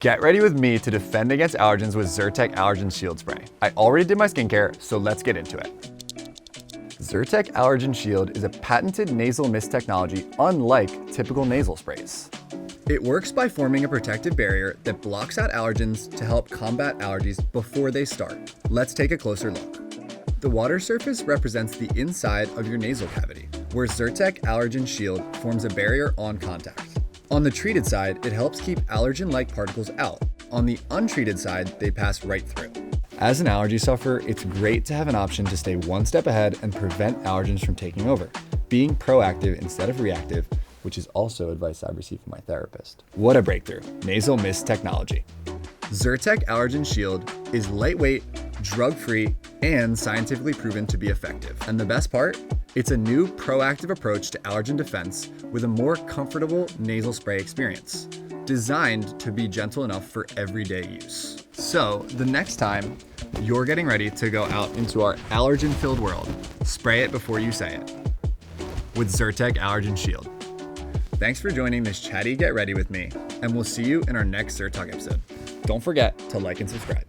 Get ready with me to defend against allergens with ZYRTEC Allergen Shield Spray. I already did my skincare, so let's get into it. ZYRTEC Allergen Shield is a patented nasal mist technology unlike typical nasal sprays. It works by forming a protective barrier that blocks out allergens to help combat allergies before they start. Let's take a closer look. The water surface represents the inside of your nasal cavity, where ZYRTEC Allergen Shield forms a barrier on contact. On the treated side, it helps keep allergen-like particles out. On the untreated side, they pass right through. As an allergy sufferer, it's great to have an option to stay one step ahead and prevent allergens from taking over, being proactive instead of reactive, which is also advice I received from my therapist. What a breakthrough, nasal mist technology. ZYRTEC Allergen Shield is lightweight, drug-free, and scientifically proven to be effective. And the best part? It's a new proactive approach to allergen defense with a more comfortable nasal spray experience, designed to be gentle enough for everyday use. So the next time you're getting ready to go out into our allergen-filled world, spray it before you say it with ZYRTEC Allergen Shield. Thanks for joining this chatty Get Ready with me, and we'll see you in our next ZyrTalk episode. Don't forget to like and subscribe.